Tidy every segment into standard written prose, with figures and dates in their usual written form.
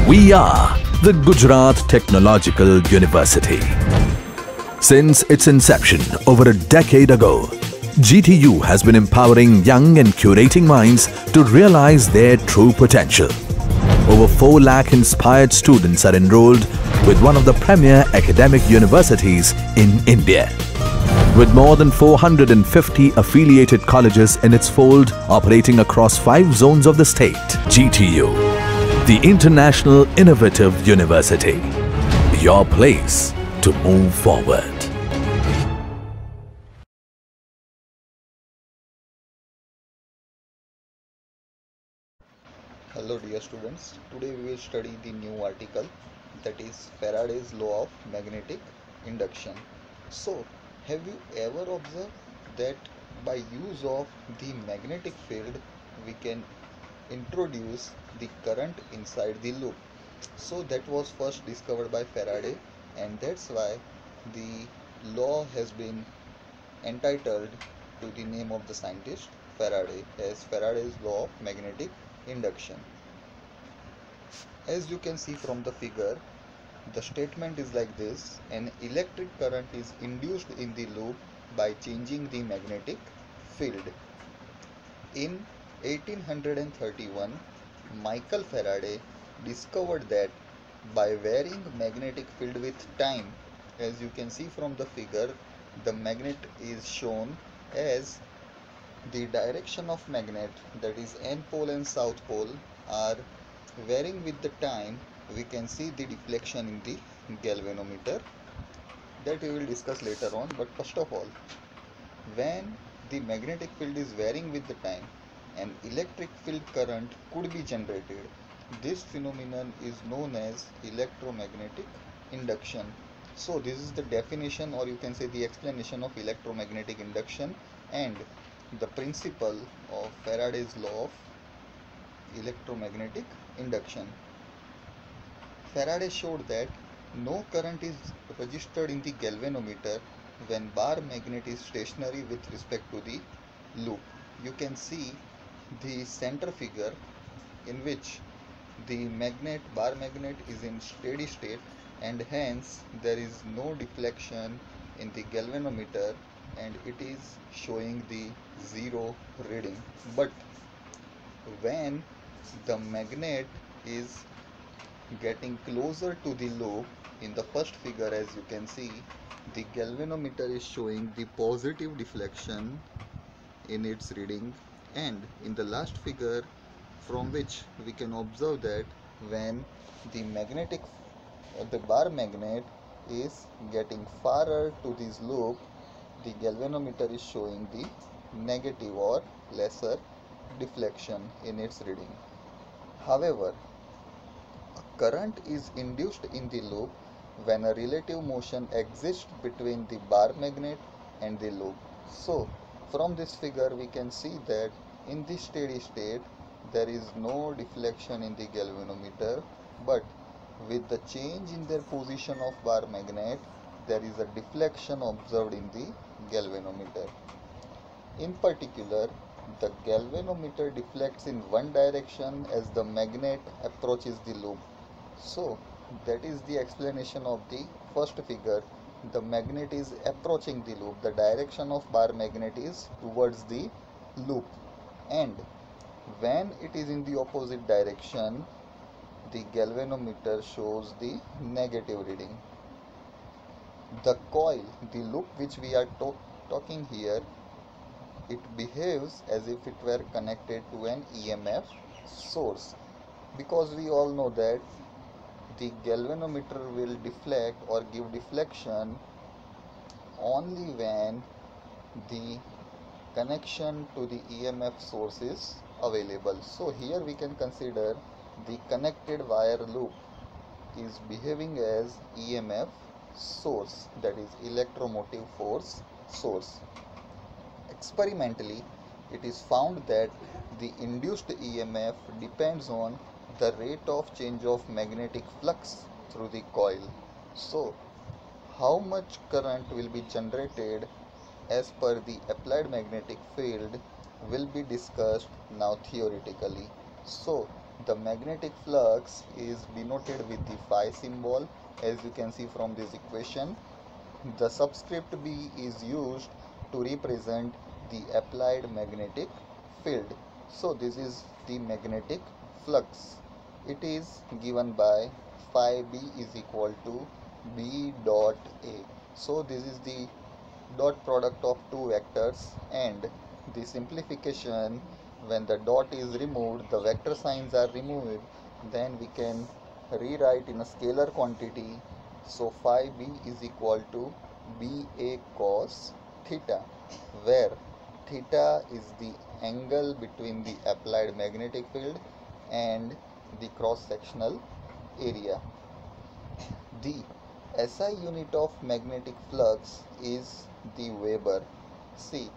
We are the Gujarat Technological University. Since its inception over a decade ago, GTU has been empowering young and curating minds to realize their true potential. Over 4 lakh inspired students are enrolled with one of the premier academic universities in India. With more than 450 affiliated colleges in its fold operating across 5 zones of the state, GTU, the International Innovative University, your place to move forward. Hello dear students, today we will study the new article, that is Faraday's law of magnetic induction. So, have you ever observed that by use of the magnetic field we can introduce the current inside the loop? So that was first discovered by Faraday, and that's why the law has been entitled to the name of the scientist Faraday as Faraday's law of magnetic induction. As you can see from the figure, the statement is like this: an electric current is induced in the loop by changing the magnetic field. In 1831, Michael Faraday discovered that by varying magnetic field with time, as you can see from the figure, the magnet is shown as the direction of magnet, that is N pole and south pole, are varying with the time. We can see the deflection in the galvanometer, that we will discuss later on. But first of all, when the magnetic field is varying with the time, an electric field current could be generated. This phenomenon is known as electromagnetic induction. So this is the definition, or you can say the explanation of electromagnetic induction and the principle of Faraday's law of electromagnetic induction. Faraday showed that no current is registered in the galvanometer when bar magnet is stationary with respect to the loop. You can see the center figure in which the bar magnet is in steady state, and hence there is no deflection in the galvanometer and it is showing the 0 reading. But when the magnet is getting closer to the loop, in the first figure as you can see, the galvanometer is showing the positive deflection in its reading, and in the last figure, from which we can observe that when the bar magnet is getting farther to this loop, the galvanometer is showing the negative or lesser deflection in its reading. However, a current is induced in the loop when a relative motion exists between the bar magnet and the loop. So, from this figure we can see that in the steady state there is no deflection in the galvanometer, but with the change in their position of bar magnet, there is a deflection observed in the galvanometer. In particular, the galvanometer deflects in one direction as the magnet approaches the loop. So, that is the explanation of the first figure. The magnet is approaching the loop. The direction of bar magnet is towards the loop. And when it is in the opposite direction, the galvanometer shows the negative reading. The coil, the loop which we are talking here, it behaves as if it were connected to an EMF source, because we all know that the galvanometer will deflect or give deflection only when the connection to the EMF source is available. So here we can consider the connected wire loop is behaving as EMF source, that is electromotive force source. Experimentally, it is found that the induced EMF depends on the rate of change of magnetic flux through the coil. So, how much current will be generated as per the applied magnetic field will be discussed now theoretically. So, The magnetic flux is denoted with the phi symbol, as you can see from this equation. The subscript B is used to represent the applied magnetic field. So this is the magnetic flux. It is given by phi B is equal to B dot A. So this is the dot product of two vectors, and the simplification, when the dot is removed, the vector signs are removed, then we can rewrite in a scalar quantity. So phi B is equal to BA cos theta, where theta is the angle between the applied magnetic field and the cross-sectional area. The SI unit of magnetic flux is the Weber. See,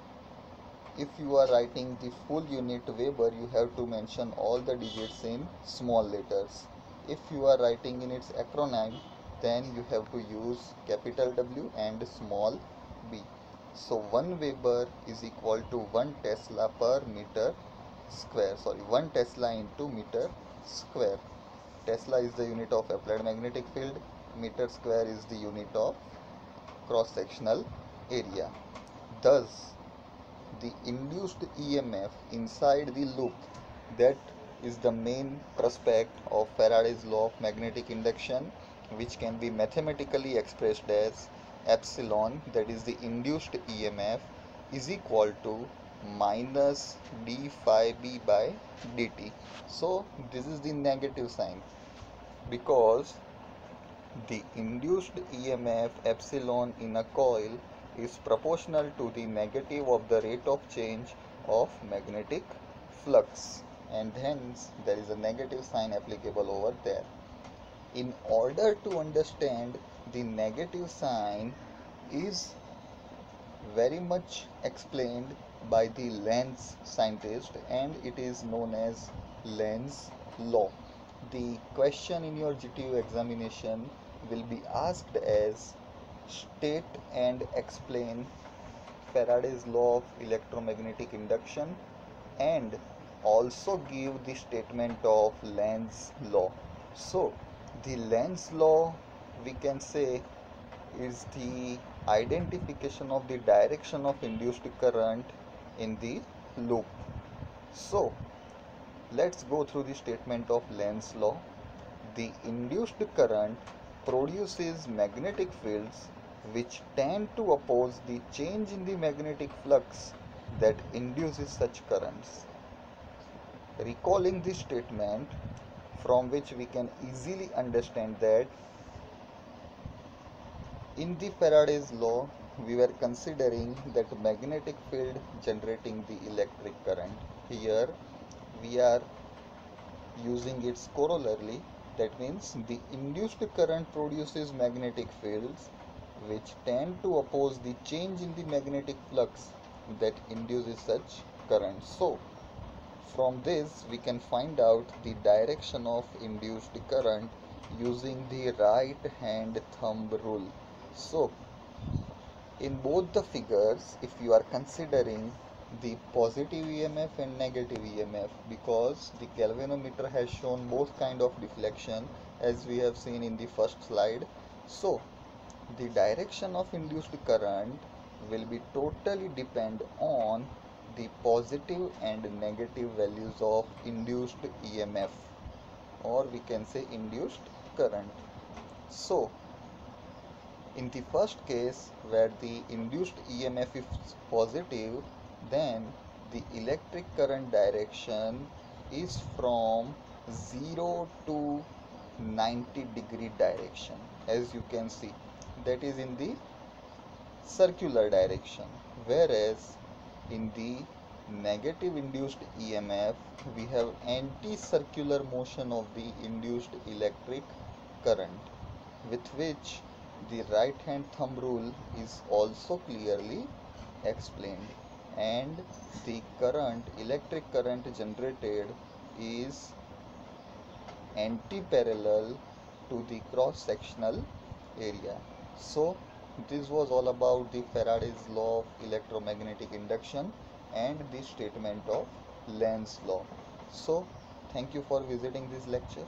if you are writing the full unit Weber, you have to mention all the digits in small letters. If you are writing in its acronym, then you have to use capital W and small b. So 1 Weber is equal to 1 Tesla per meter square. 1 Tesla into meter square. Tesla is the unit of applied magnetic field. Meter square is the unit of cross-sectional area. Thus, the induced EMF inside the loop, that is the main prospect of Faraday's law of magnetic induction, which can be mathematically expressed as epsilon, that is the induced EMF, is equal to minus d phi b by dt. So this is the negative sign, because the induced EMF epsilon in a coil is proportional to the negative of the rate of change of magnetic flux, and hence there is a negative sign applicable over there. In order to understand the negative sign is very much explained by the Lenz scientist, and it is known as Lenz law. The question in your GTU examination will be asked as state and explain Faraday's law of electromagnetic induction, and also give the statement of Lenz law. So the Lenz law, we can say, is the identification of the direction of induced current in the loop. So let's go through the statement of Lenz law. The induced current produces magnetic fields which tend to oppose the change in the magnetic flux that induces such currents. Recalling this statement, from which we can easily understand that in the Faraday's law, we were considering that magnetic field generating the electric current. Here we are using its corollary, that means the induced current produces magnetic fields which tend to oppose the change in the magnetic flux that induces such current. So from this we can find out the direction of induced current using the right hand thumb rule. So in both the figures, if you are considering the positive EMF and negative EMF, because the galvanometer has shown both kind of deflection as we have seen in the first slide, so the direction of induced current will be totally depend on the positive and negative values of induced EMF, or we can say induced current. So in the first case, where the induced EMF is positive, then the electric current direction is from 0 to 90-degree direction, as you can see, that is in the circular direction. Whereas in the negative induced EMF, we have anti-circular motion of the induced electric current, with which the right hand thumb rule is also clearly explained, and the electric current generated is anti-parallel to the cross-sectional area. So this was all about the Faraday's law of electromagnetic induction and the statement of Lenz law. So Thank you for visiting this lecture.